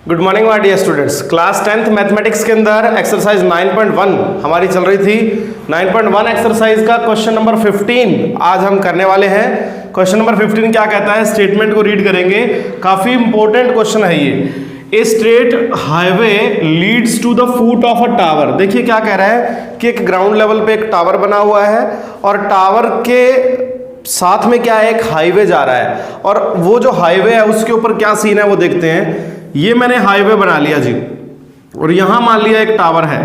Good morning my dear students. Class 10th mathematics के अंदर exercise 9.1 हमारी चल रही थी। 9.1 एक्सरसाइज का क्वेश्चन नंबर 15 आज हम करने वाले हैं। क्वेश्चन नंबर 15 क्या कहता है, स्टेटमेंट को रीड करेंगे। काफी इंपॉर्टेंट क्वेश्चन है ये। A straight highway leads to the foot of a tower. देखिए क्या कह रहा है कि एक ग्राउंड लेवल पे एक टावर बना हुआ है और टावर के साथ में क्या है, एक हाईवे जा रहा है, और वो जो हाईवे है उसके ऊपर क्या सीन है वो देखते हैं। ये मैंने हाईवे बना लिया जी, और यहां मान लिया एक टावर है।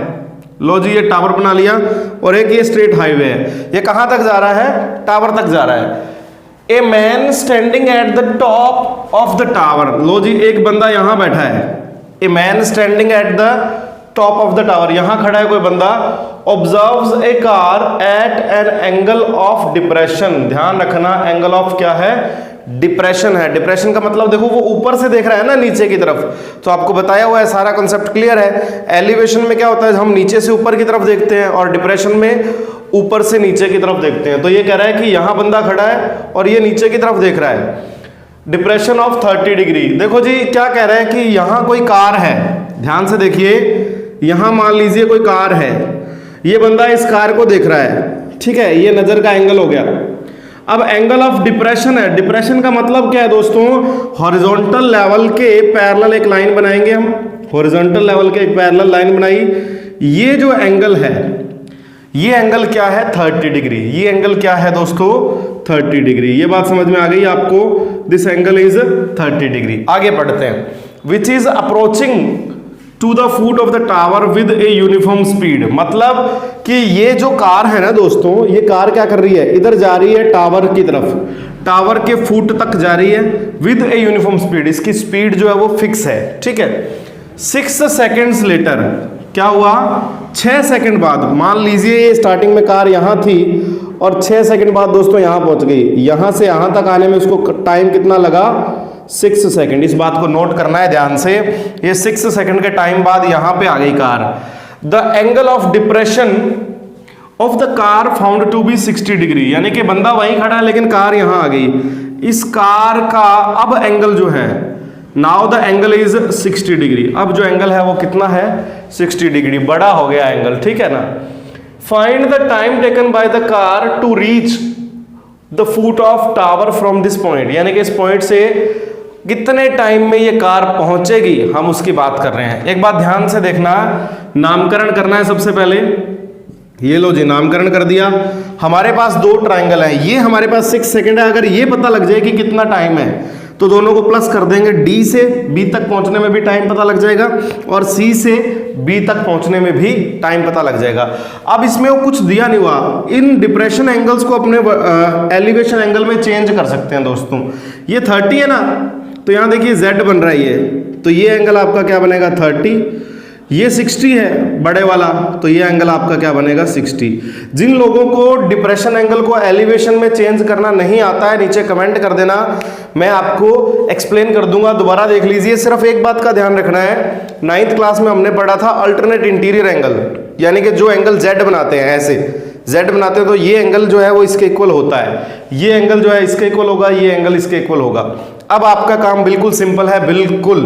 लो जी, ये टावर बना लिया और एक ये स्ट्रेट हाईवे है। ये कहां तक जा रहा है, टावर तक जा रहा है। A man standing at the top of the tower. लो जी, एक बंदा यहां बैठा है। A man standing at the top of the tower, यहां खड़ा है कोई बंदा। Observes a car at an angle of depression. ध्यान रखना, एंगल ऑफ क्या है, डिप्रेशन है। डिप्रेशन का मतलब देखो, वो ऊपर से देख रहा है ना नीचे की तरफ, तो आपको बताया हुआ है, सारा कॉन्सेप्ट क्लियर है। एलिवेशन में क्या होता है, हम नीचे से ऊपर की तरफ देखते हैं, और डिप्रेशन में ऊपर से नीचे की तरफ देखते हैं। तो ये कह रहा है कि यहां बंदा खड़ा है और ये नीचे की तरफ देख रहा है। Depression of 30 degree. देखो जी, क्या कह रहा है कि यहां कोई कार है। ध्यान से देखिए, यहां मान लीजिए कोई कार है, ये बंदा इस कार को देख रहा है, ठीक है। ये नजर का एंगल हो गया। अब एंगल ऑफ डिप्रेशन है। डिप्रेशन का मतलब क्या है दोस्तों, हॉरिजॉन्टल लेवल के पैरेलल एक लाइन बनाएंगे हम। हॉरिजॉन्टल लेवल के एक पैरेलल लाइन बनाई। ये जो एंगल है, ये एंगल क्या है, 30 डिग्री। ये एंगल क्या है दोस्तों, 30 डिग्री। ये बात समझ में आ गई आपको। This angle is 30 degree. आगे पढ़ते हैं। Which is approaching to the foot of the tower with a uniform speed. मतलब कि ये जो कार है ना दोस्तों, ये कार क्या कर रही है, इधर जा रही है टावर की तरफ, टावर के फुट तक जा रही है विद ए यूनिफॉर्म स्पीड। इसकी स्पीड जो है वो फिक्स है, ठीक है। 6 सेकेंड्स लेटर, क्या हुआ, 6 सेकंड बाद। मान लीजिए ये स्टार्टिंग में कार यहां थी और 6 सेकंड बाद दोस्तों यहां पहुंच गई। यहां से यहां तक आने में उसको टाइम कितना लगा, 6 सेकंड। इस बात को नोट करना है ध्यान से। ये 6 सेकंड के टाइम बाद यहां पे आ गई car. The angle of depression of the car found to be 60 degree. यानी कि बंदा वहीं खड़ा है लेकिन कार यहां आ गई। इस कार का अब एंगल जो है, now the angle is 60 degree. अब जो एंगल है वो कितना है, 60 डिग्री। बड़ा हो गया एंगल, ठीक है ना। Find the time taken by the car to reach the foot of tower from this point. यानी कि इस पॉइंट से कितने टाइम में ये कार पहुंचेगी, हम उसकी बात कर रहे हैं। एक बात ध्यान से देखना, नामकरण करना है सबसे पहले। ये लो जी, नामकरण कर दिया। हमारे पास दो ट्राइंगल है, ये हमारे पास 6 सेकंड है। अगर ये पता लग जाए कि कितना टाइम है तो दोनों को प्लस कर देंगे। डी से बी तक पहुंचने में भी टाइम पता लग जाएगा और सी से बी तक पहुंचने में भी टाइम पता लग जाएगा। अब इसमें वो कुछ दिया नहीं हुआ। इन डिप्रेशन एंगल्स को अपने एलिवेशन एंगल में चेंज कर सकते हैं दोस्तों। ये 30 है ना, तो यहां देखिए Z बन रहा है ये, तो ये एंगल आपका क्या बनेगा, 30। ये 60 है बड़े वाला, तो ये एंगल आपका क्या बनेगा, 60। जिन लोगों को डिप्रेशन एंगल को एलिवेशन में चेंज करना नहीं आता है, नीचे कमेंट कर देना, मैं आपको एक्सप्लेन कर दूंगा। दोबारा देख लीजिए। सिर्फ एक बात का ध्यान रखना है, 9th क्लास में हमने पढ़ा था अल्टरनेट इंटीरियर एंगल, यानी कि जो एंगल Z बनाते हैं, ऐसे Z बनाते हैं, तो ये एंगल जो है वो इसके इक्वल होता है। ये एंगल जो है इसके इक्वल होगा, ये एंगल इसके इक्वल होगा। अब आपका काम बिल्कुल सिंपल है, बिल्कुल।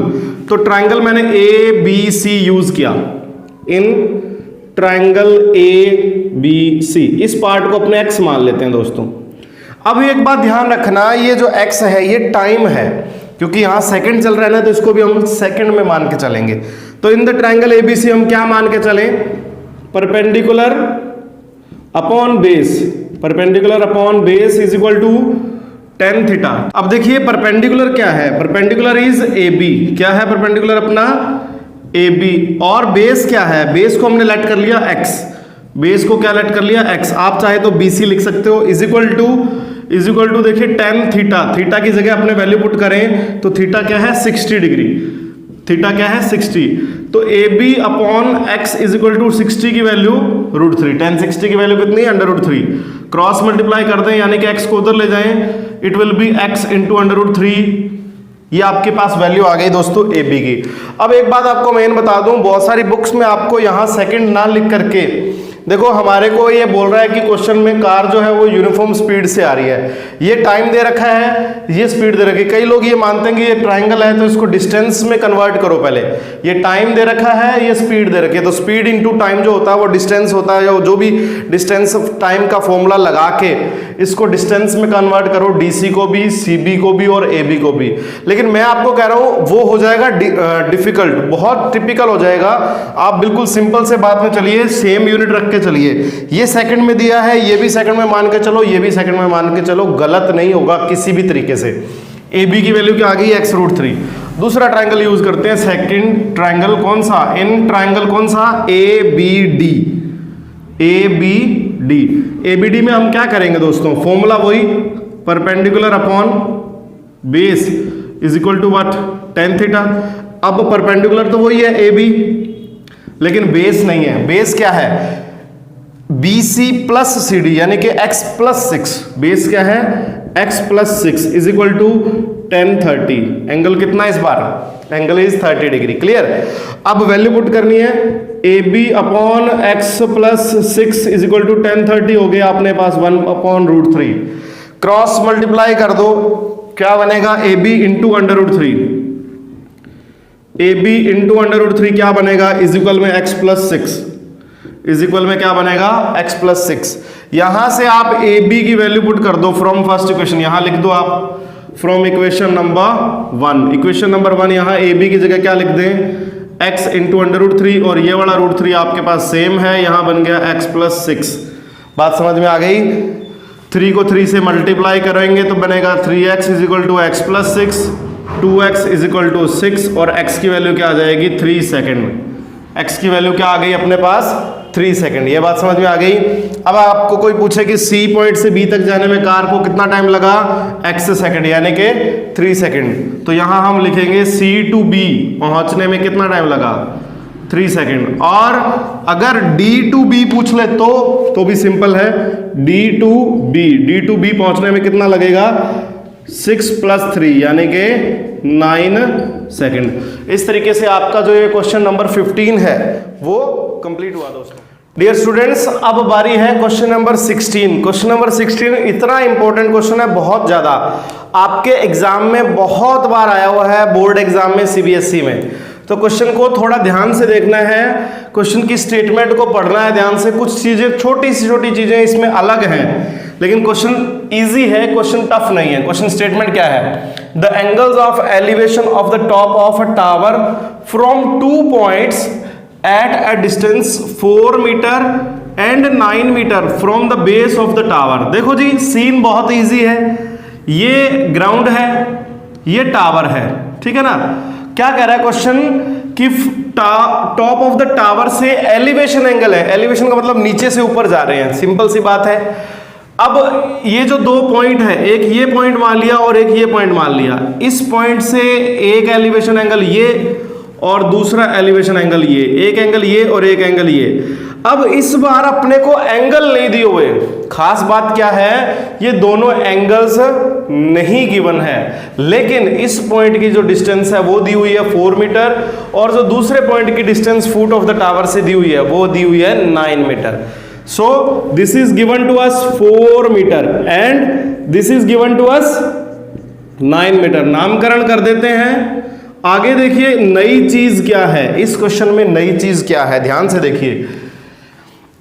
तो ट्राइंगल मैंने ABC यूज किया। इन ट्राइंगल ABC, इस पार्ट को अपने X मान लेते हैं दोस्तों। अब एक बात ध्यान रखना, ये जो X है ये टाइम है, क्योंकि यहां सेकंड चल रहा है ना, तो इसको भी हम सेकंड में मान के चलेंगे। तो इन द ट्राइंगल ABC हम क्या मान के चलें, perpendicular upon base. Perpendicular upon base is equal to tan theta. अब देखिए परपेंडिकुलर क्या है, परपेंडिकुलर इज AB। क्या है परपेंडिकुलर अपना, AB। और बेस क्या है, बेस को हमने लेट कर लिया X। बेस को क्या लेट कर लिया, X। आप चाहे तो BC लिख सकते हो। इज इक्वल टू देखिए tan थीटा। थीटा की जगह अपने वैल्यू पुट करें तो थीटा क्या है, 60 डिग्री। थीटा क्या है, 60। तो AB upon X is equal to 60 की वैल्यू √3। tan 60 की वैल्यू कितनी है, √3। क्रॉस मल्टीप्लाई कर दें, यानी कि X को उधर ले जाएं, it will be X into √3। ये आपके पास वैल्यू आ गई दोस्तों AB की। अब एक बात आपको मैं बता दूं, बहुत सारी बुक्स में आपको यहां सेकंड ना लिख करके देखो हमारे को ये बोल रहा है कि क्वेश्चन में कार जो है वो यूनिफॉर्म स्पीड से आ रही है, ये टाइम दे रखा है, ये स्पीड दे रखी है। कई लोग ये मानते हैं कि ये ट्राइंगल है तो इसको डिस्टेंस में कन्वर्ट करो पहले। ये टाइम दे रखा है, ये स्पीड दे रखी है, तो स्पीड इंटू टाइम जो होता है वो डिस्टेंस होता है, या जो भी डिस्टेंस टाइम का फॉर्मूला लगा के इसको डिस्टेंस में कन्वर्ट करो, डीसी को भी, सीबी को भी और एबी को भी। लेकिन मैं आपको कह रहा हूं वो हो जाएगा डिफिकल्ट, बहुत टिपिकल हो जाएगा। आप बिल्कुल सिंपल से बात में चलिए, सेम यूनिट रख के चलिए। ये सेकंड में दिया है, ये भी सेकंड में मान के चलो, ये भी सेकंड में मान के चलो, गलत नहीं होगा किसी भी तरीके से। ए बी की वैल्यू क्या आ गई, x√3। दूसरा ट्रायंगल यूज करते हैं, सेकंड ट्रायंगल कौन सा, इन ट्रायंगल कौन सा, ABD। ABD में हम क्या करेंगे दोस्तों, फॉर्मूला वही, perpendicular upon base is equal to what, tan theta. अब परपेंडिकुलर तो वही है AB, लेकिन बेस नहीं है। बेस क्या है, BC प्लस CD, यानी कि x+6। बेस क्या है, x+6 is equal to tan 30। Angle कितना इस बार, एंगल इज 30 डिग्री। क्लियर। अब वैल्यू पुट करनी है, AB upon x+6 is equal to tan 30 हो गया अपने पास 1/√3। क्रॉस मल्टीप्लाई कर दो, क्या बनेगा, AB इंटू √3। AB इंटू √3 क्या बनेगा, इज इक्वल में x+6 इज इक्वल में क्या बनेगा, x+6। यहां से आप AB की वैल्यू पुट कर दो फ्रॉम फर्स्ट इक्वेशन, यहां लिख दो आप from equation number 1। Equation number 1 यहां AB की जगह क्या लिख दें, x इंटू √3, और ये वाला √3 आपके पास सेम है, यहां बन गया x+6। बात समझ में आ गई। 3 को 3 से मल्टीप्लाई करेंगे तो बनेगा 3x is equal to x+6, 2x is equal to 6, और x की वैल्यू क्या आ जाएगी, 3 सेकेंड। x की वैल्यू क्या आ गई अपने पास, 3 सेकेंड। ये बात समझ में आ गई। अब आपको कोई पूछे कि C पॉइंट से B तक जाने में कार को कितना टाइम लगा, x सेकेंड, यानी कि 3 सेकेंड। तो यहां हम लिखेंगे C to B पहुंचने में कितना टाइम लगा, 3 सेकेंड। और अगर D to B पूछ ले तो भी सिंपल है, D to B पहुंचने में कितना लगेगा, 6 + 3 यानी कि 9 सेकेंड। इस तरीके से आपका जो ये क्वेश्चन नंबर 15 है वो कंप्लीट हुआ दोस्तों। डियर स्टूडेंट्स, अब बारी है क्वेश्चन नंबर 16। क्वेश्चन नंबर 16 इतना इंपॉर्टेंट क्वेश्चन है, बहुत ज्यादा आपके एग्जाम में बहुत बार आया हुआ है, बोर्ड एग्जाम में, CBSE में। तो क्वेश्चन को थोड़ा ध्यान से देखना है, क्वेश्चन की स्टेटमेंट को पढ़ना है ध्यान से। कुछ चीजें, छोटी चीजें इसमें अलग हैं, लेकिन क्वेश्चन इजी है, क्वेश्चन टफ नहीं है। क्वेश्चन स्टेटमेंट क्या है, the angles of elevation of the top of a tower from 2 points at a distance 4 metre and 9 metre from the base of the tower. देखो जी, सीन बहुत easy है, ये ग्राउंड है, ये टावर है, ठीक है ना। क्या कह रहा है क्वेश्चन कि टॉप ऑफ द टावर से एलिवेशन एंगल है, एलिवेशन का मतलब नीचे से ऊपर जा रहे हैं, सिंपल सी बात है। अब ये जो 2 पॉइंट है, एक ये पॉइंट मान लिया और एक ये पॉइंट मान लिया, इस पॉइंट से एक एलिवेशन एंगल ये और दूसरा एलिवेशन एंगल ये, एक एंगल ये और एक एंगल ये। अब इस बार अपने को एंगल नहीं दिए हुए, खास बात क्या है, ये दोनों एंगल्स नहीं गिवन है, लेकिन इस पॉइंट की जो डिस्टेंस है वो दी हुई है 4 मीटर, और जो दूसरे पॉइंट की distance foot of the tower से दी हुई है वो दी हुई है 9 metre. So this is given to us 4 metre and this is given to us 9 metre. नामकरण कर देते हैं। आगे देखिए नई चीज क्या है, इस क्वेश्चन में नई चीज क्या है, ध्यान से देखिए।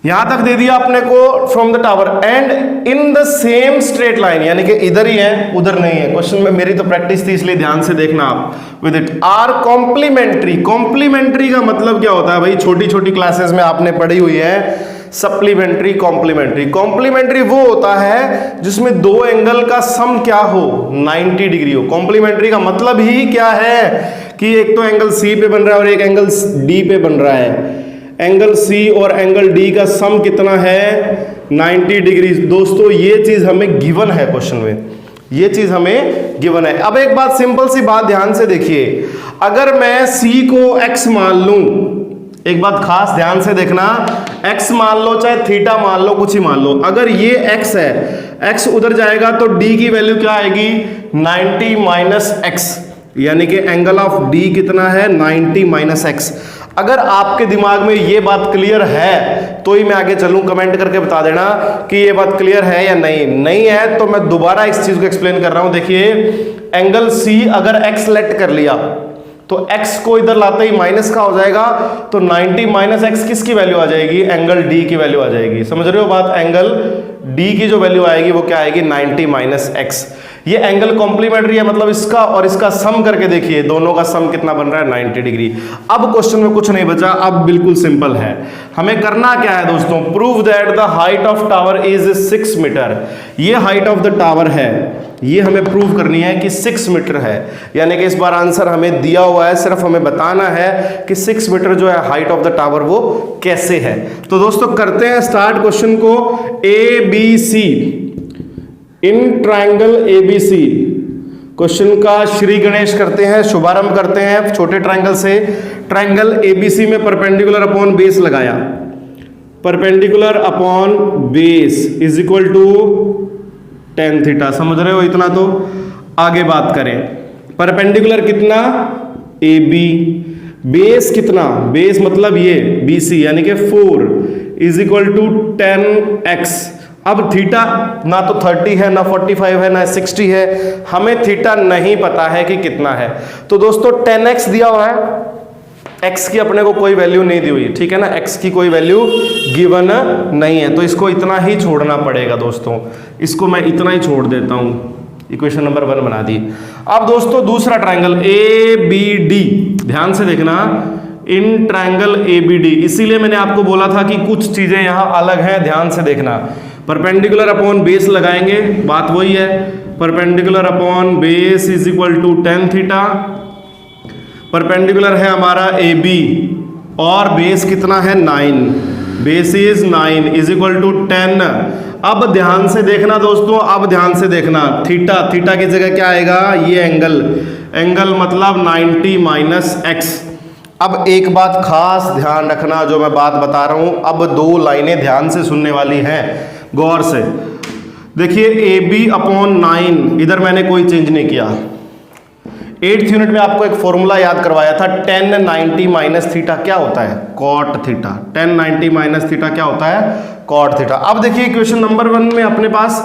यहां तक दे दिया अपने को from the tower and in the same straight line, यानी कि इधर ही है उधर नहीं है। क्वेश्चन में मेरी तो प्रैक्टिस थी इसलिए ध्यान से देखना आप with it. Are complementary. Complementary का मतलब क्या होता है भाई, छोटी छोटी क्लासेस में आपने पढ़ी हुई है, सप्लीमेंट्री, कॉम्प्लीमेंट्री। कॉम्प्लीमेंट्री वो होता है जिसमें 2 एंगल का सम क्या हो, 90 डिग्री हो। कॉम्प्लीमेंट्री का मतलब ही क्या है कि एक तो एंगल C पे बन रहा है और एक एंगल D पे बन रहा है। एंगल C और एंगल D का सम कितना है, 90 डिग्री। दोस्तों ये चीज हमें गिवन है क्वेश्चन में, ये चीज हमें गिवन है। अब एक बात, सिंपल सी बात ध्यान से देखिए, अगर मैं C को x मान लूं, एक बात खास ध्यान से देखना, x मान लो चाहे थीटा मान लो, कुछ ही मान लो, अगर ये x है, x उधर जाएगा तो d की वैल्यू क्या आएगी, 90 - x, यानी कि एंगल ऑफ D कितना है, 90 - x। अगर आपके दिमाग में ये बात क्लियर है तो ही मैं आगे चलूं, कमेंट करके बता देना कि ये बात क्लियर है या नहीं है तो मैं दोबारा इस चीज को एक्सप्लेन कर रहा हूं। देखिए एंगल सी अगर x सेलेक्ट कर लिया तो x को इधर लाते ही माइनस का हो जाएगा, तो 90 माइनस x किसकी वैल्यू आ जाएगी, एंगल D की वैल्यू आ जाएगी। समझ रहे हो बात, एंगल D की जो वैल्यू आएगी वो क्या आएगी, 90 माइनस x। ये एंगल कॉम्प्लीमेंट्री है, मतलब इसका और इसका सम करके देखिए, दोनों का सम कितना बन रहा है, 90 डिग्री। अब क्वेश्चन में कुछ नहीं बचा, अब बिल्कुल सिंपल है। हमें करना क्या है दोस्तों, prove that the height of tower is 6 metre. ये हाइट ऑफ द टावर है, ये हमें प्रूव करनी है कि 6 मीटर है, यानी कि इस बार आंसर हमें दिया हुआ है, सिर्फ हमें बताना है कि 6 मीटर जो है हाइट ऑफ द टावर वो कैसे है। तो दोस्तों करते हैं स्टार्ट क्वेश्चन को। ABC in triangle ABC question का श्री गणेश करते हैं, शुभारंभ करते हैं छोटे ट्रायंगल से। ट्रायंगल ABC में परपेंडिकुलर अपॉन बेस लगाया, perpendicular upon base is equal to tan theta. समझ रहे हो इतना, तो आगे बात करें। परपेंडिकुलर कितना, AB, बेस कितना, बेस मतलब ये BC यानी कि 4 इज इक्वल टू 10x। अब थीटा ना तो 30 है, ना 45 है, ना 60 है, हमें थीटा नहीं पता है कि कितना है। तो दोस्तों 10x दिया हुआ है, x की अपने को कोई वैल्यू नहीं दी हुई, ठीक है ना, x की कोई वैल्यू गिवन नहीं है, तो इसको इतना ही छोड़ना पड़ेगा दोस्तों। इसको मैं इतना ही छोड़ देता हूं, इक्वेशन नंबर 1 बना दी। अब दोस्तों दूसरा ट्रायंगल ABD, ध्यान से देखना, इन ट्रायंगल ABD, इसीलिए मैंने आपको बोला था कि कुछ चीजें यहां अलग हैं, ध्यान से देखना। परपेंडिकुलर अपॉन बेस लगाएंगे, बात वही है, perpendicular upon base is equal to tan theta. Perpendicular है हमारा AB और बेस कितना है 9, base is 9 is equal to 10। अब ध्यान से देखना दोस्तों, अब ध्यान से देखना, थीटा, थीटा की जगह क्या आएगा, ये एंगल, एंगल मतलब 90 माइनस x। अब एक बात खास ध्यान रखना, जो मैं बात बता रहा हूं, अब 2 लाइनें ध्यान से सुनने वाली हैं, गौर से देखिए। AB अपॉन 9, इधर मैंने कोई चेंज नहीं किया। 8th यूनिट में आपको एक फॉर्मूला याद करवाया था, tan 90 माइनस थीटा क्या होता है, cot theta. tan 90 minus theta क्या होता है, cot थीटा। अब देखिए इक्वेशन नंबर 1 में अपने पास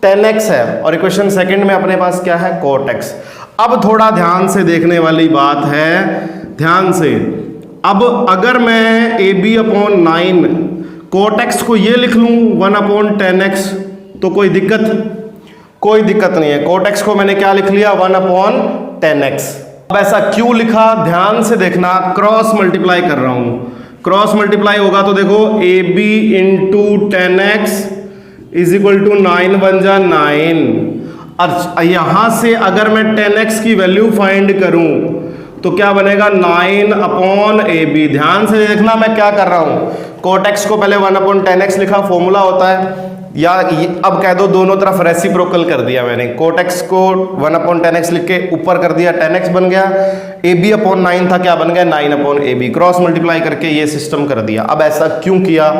tan x है और इक्वेशन सेकंड में अपने पास क्या है, cot x। अब थोड़ा ध्यान से देखने वाली बात है, ध्यान से। अब अगर मैं AB अपॉन 9 cot x को ये लिख लूं 1 अपॉन tan x, तो कोई दिक्कत नहीं है। cot x को मैंने क्या लिख लिया, 1 अपॉन tan x। अब ऐसा क्यों लिखा, ध्यान से देखना, क्रॉस मल्टीप्लाई कर रहा हूं, क्रॉस मल्टीप्लाई होगा तो देखो AB into tan x is equal to 9 बन जा 9। अब यहां से अगर मैं tan x की वैल्यू फाइंड करूं तो क्या बनेगा, 9 अपॉन AB। ध्यान से देखना मैं क्या कर रहा हूं, cot x को पहले 1 अपॉन tan x लिखा, फॉर्मूला होता है, या अब कह दो दोनों तरफ रेसिप्रोकल कर दिया मैंने, cot x को 1 अपॉन tan x लिख के ऊपर कर दिया, tan x बन गया, AB अपॉन 9 था, क्या बन गया, 9 अपॉन AB, क्रॉस मल्टीप्लाई करके ये सिस्टम कर दिया। अब ऐसा क्यों किया,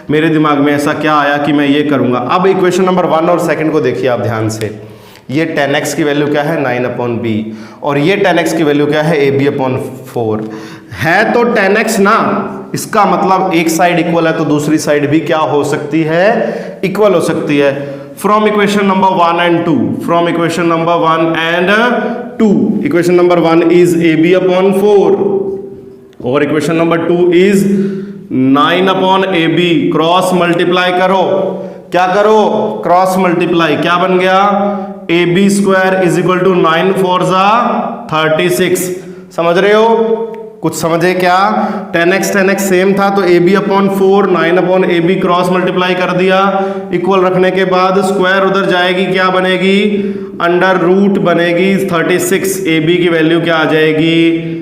मेरे दिमाग में ऐसा क्या आया कि मैं ये करूंगा। अब इक्वेशन नंबर 1 और सेकंड को देखिए आप ध्यान से, ये tan x की वैल्यू क्या है, 9 अपॉन B, और ये tan x की वैल्यू क्या है, AB अपॉन 4 है। तो tan x ना, इसका मतलब एक साइड इक्वल है तो दूसरी साइड भी क्या हो सकती है, इक्वल हो सकती है। From equation number 1 and 2, from equation number 1 and 2, equation number 1 is AB upon 4 और equation number 2 is 9 upon AB। Cross multiply करो, क्या करो, क्रॉस मल्टीप्लाई, क्या बन गया, AB square is equal to 9 4 जा 36। समझ रहे हो, कुछ समझे क्या, tan x सेम था तो AB upon 4 9 upon AB cross multiply कर दिया, इक्वल रखने के बाद स्क्वायर उधर जाएगी, क्या बनेगी, अंडर रूट बनेगी 36। AB की वैल्यू क्या आ जाएगी,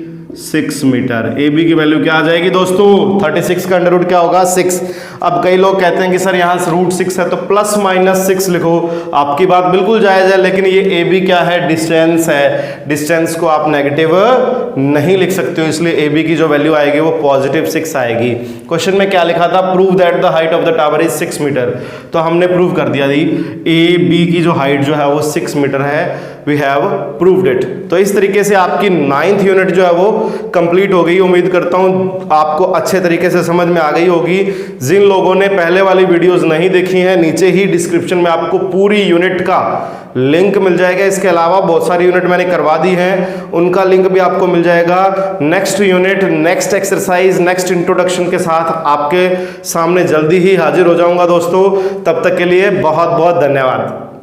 6 मीटर। AB की वैल्यू क्या आ जाएगी दोस्तों, 36 का अंडर रूट क्या होगा, 6। अब कई लोग कहते हैं कि सर यहाँ से रूट 6 है तो प्लस माइनस 6 लिखो, आपकी बात बिल्कुल जायज़ है, लेकिन ये AB क्या है, डिस्टेंस है, डिस्टेंस को आप नेगेटिव नहीं लिख सकते हो, इसलिए AB की जो वैल्यू आएगी वो पॉजिटिव 6 आएगी। क्वेश्चन में क्या लिखा था, prove that the height of the tower is 6 metre, तो हमने प्रूव कर दिया थी AB की जो हाइट जो है वो 6 मीटर है, वी हैव प्रूव्ड इट। तो इस तरीके से आपकी 9th यूनिट जो है वो कंप्लीट हो गई। उम्मीद करता हूँ आपको अच्छे तरीके से समझ में आ गई होगी। जिन लोगों ने पहले वाली वीडियोस नहीं देखी हैं, नीचे ही डिस्क्रिप्शन में आपको पूरी यूनिट का लिंक मिल जाएगा। इसके अलावा बहुत सारी यूनिट मैंने करवा दी हैं, उनका लिंक भी आपको मिल जाएगा। Next unit, next exercise, next introduction के साथ आपके सामने जल्दी ही हाजिर हो जाऊंगा दोस्तों। तब तक के लिए बहुत बहुत धन्यवाद।